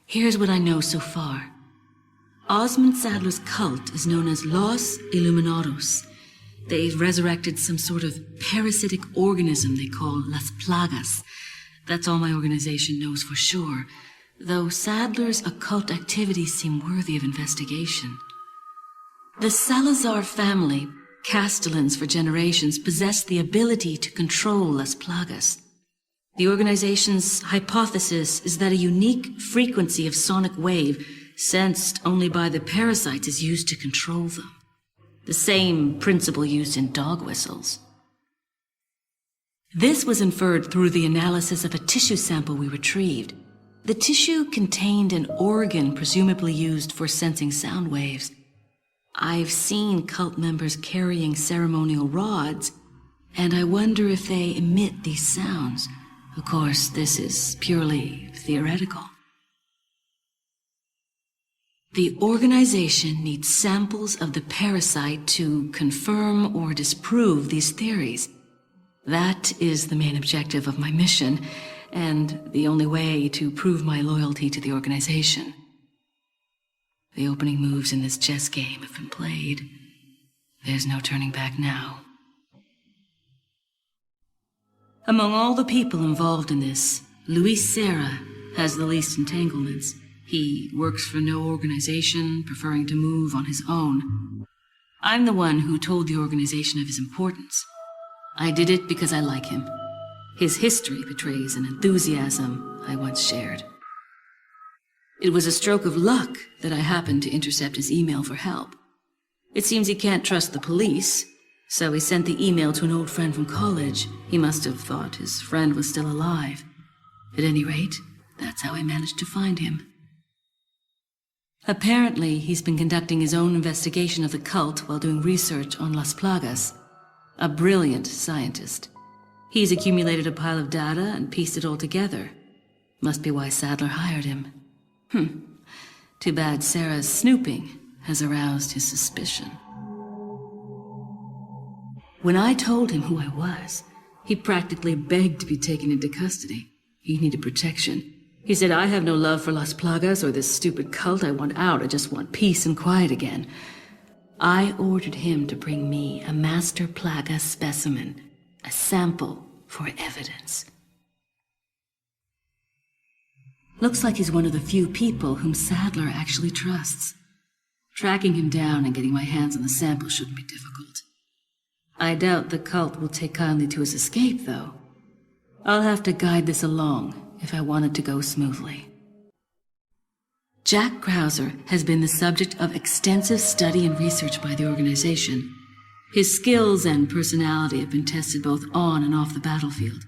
Here's what I know so far. Osmond Saddler's cult is known as Los Illuminados. They've resurrected some sort of parasitic organism they call Las Plagas. That's all my organization knows for sure, though Saddler's occult activities seem worthy of investigation. The Salazar family, Castellans for generations, possessed the ability to control Las Plagas. The organization's hypothesis is that a unique frequency of sonic wave, sensed only by the parasites, is used to control them. The same principle used in dog whistles. This was inferred through the analysis of a tissue sample we retrieved. The tissue contained an organ presumably used for sensing sound waves. I've seen cult members carrying ceremonial rods, and I wonder if they emit these sounds. Of course, this is purely theoretical. The organization needs samples of the parasite to confirm or disprove these theories. That is the main objective of my mission, and the only way to prove my loyalty to the organization. The opening moves in this chess game have been played. There's no turning back now. Among all the people involved in this, Luis Serra has the least entanglements. He works for no organization, preferring to move on his own. I'm the one who told the organization of his importance. I did it because I like him. His history betrays an enthusiasm I once shared. It was a stroke of luck that I happened to intercept his email for help. It seems he can't trust the police, so he sent the email to an old friend from college. He must have thought his friend was still alive. At any rate, that's how I managed to find him. Apparently, he's been conducting his own investigation of the cult while doing research on Las Plagas. A brilliant scientist. He's accumulated a pile of data and pieced it all together. Must be why Saddler hired him. Too bad Sarah's snooping has aroused his suspicion. When I told him who I was, he practically begged to be taken into custody. He needed protection. He said, I have no love for Las Plagas or this stupid cult. I want out. I just want peace and quiet again. I ordered him to bring me a Master Plaga specimen, a sample for evidence. Looks like he's one of the few people whom Saddler actually trusts. Tracking him down and getting my hands on the sample shouldn't be difficult. I doubt the cult will take kindly to his escape, though. I'll have to guide this along if I want it to go smoothly. Jack Krauser has been the subject of extensive study and research by the organization. His skills and personality have been tested both on and off the battlefield.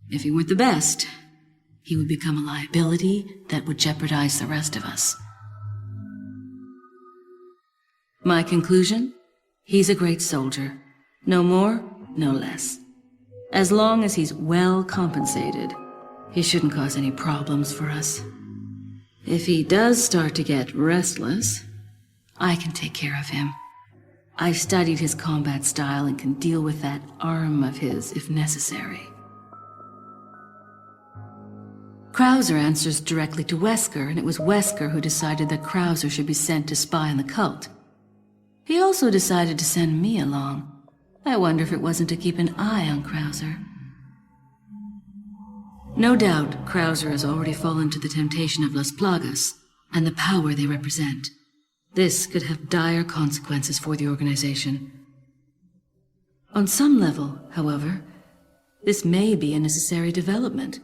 If he weren't the best, he would become a liability that would jeopardize the rest of us. My conclusion? He's a great soldier. No more, no less. As long as he's well compensated, he shouldn't cause any problems for us. If he does start to get restless, I can take care of him. I've studied his combat style and can deal with that arm of his if necessary. Krauser answers directly to Wesker, and it was Wesker who decided that Krauser should be sent to spy on the cult. He also decided to send me along. I wonder if it wasn't to keep an eye on Krauser. No doubt, Krauser has already fallen to the temptation of Las Plagas and the power they represent. This could have dire consequences for the organization. On some level, however, this may be a necessary development,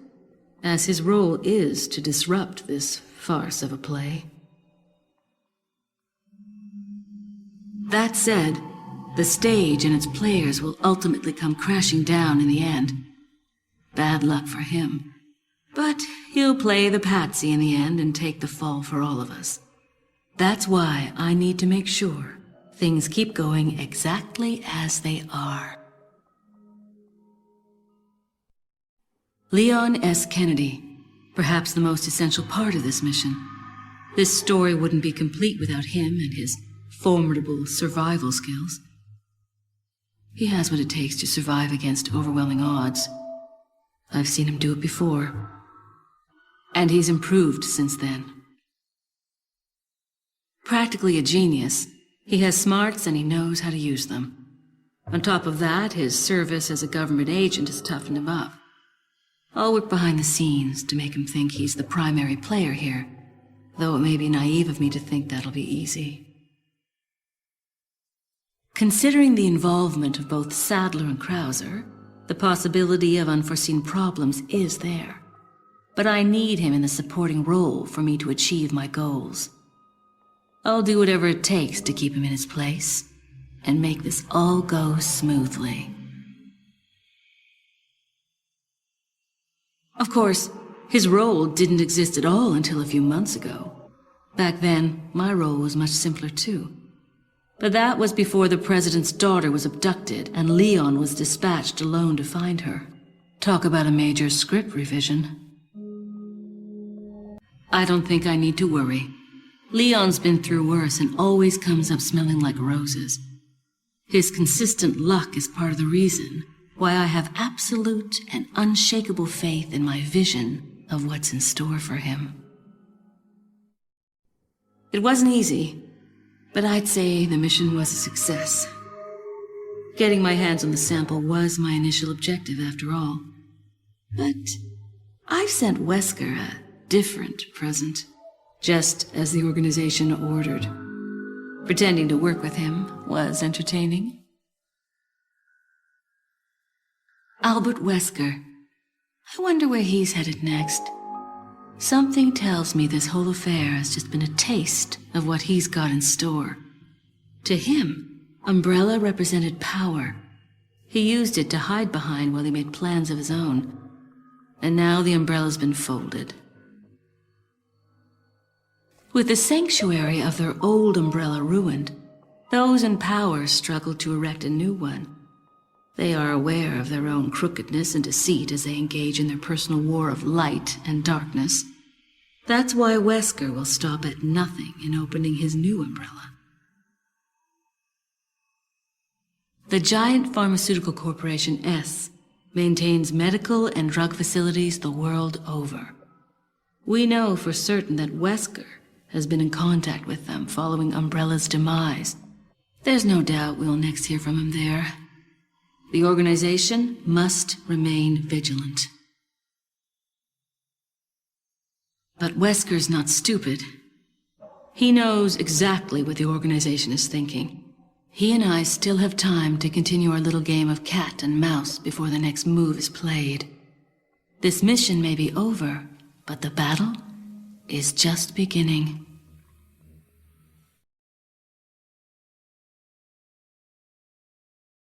as his role is to disrupt this farce of a play. That said, the stage and its players will ultimately come crashing down in the end. Bad luck for him. But he'll play the patsy in the end and take the fall for all of us. That's why I need to make sure things keep going exactly as they are. Leon S. Kennedy, perhaps the most essential part of this mission. This story wouldn't be complete without him and his formidable survival skills. He has what it takes to survive against overwhelming odds. I've seen him do it before. And he's improved since then. Practically a genius, he has smarts and he knows how to use them. On top of that, his service as a government agent has toughened him up. I'll work behind the scenes to make him think he's the primary player here, though it may be naive of me to think that'll be easy. Considering the involvement of both Sadler and Krauser, the possibility of unforeseen problems is there. But I need him in the supporting role for me to achieve my goals. I'll do whatever it takes to keep him in his place and make this all go smoothly. Of course, his role didn't exist at all until a few months ago. Back then, my role was much simpler too. But that was before the president's daughter was abducted and Leon was dispatched alone to find her. Talk about a major script revision. I don't think I need to worry. Leon's been through worse and always comes up smelling like roses. His consistent luck is part of the reason why I have absolute and unshakable faith in my vision of what's in store for him. It wasn't easy, but I'd say the mission was a success. Getting my hands on the sample was my initial objective after all. But I've sent Wesker a different present, just as the organization ordered. Pretending to work with him was entertaining. Albert Wesker. I wonder where he's headed next. Something tells me this whole affair has just been a taste of what he's got in store. To him, Umbrella represented power. He used it to hide behind while he made plans of his own. And now the Umbrella's been folded. With the sanctuary of their old Umbrella ruined, those in power struggle to erect a new one. They are aware of their own crookedness and deceit as they engage in their personal war of light and darkness. That's why Wesker will stop at nothing in opening his new Umbrella. The giant pharmaceutical corporation S maintains medical and drug facilities the world over. We know for certain that Wesker has been in contact with them following Umbrella's demise. There's no doubt we'll next hear from him there. The organization must remain vigilant. But Wesker's not stupid. He knows exactly what the organization is thinking. He and I still have time to continue our little game of cat and mouse before the next move is played. This mission may be over, but the battle is just beginning.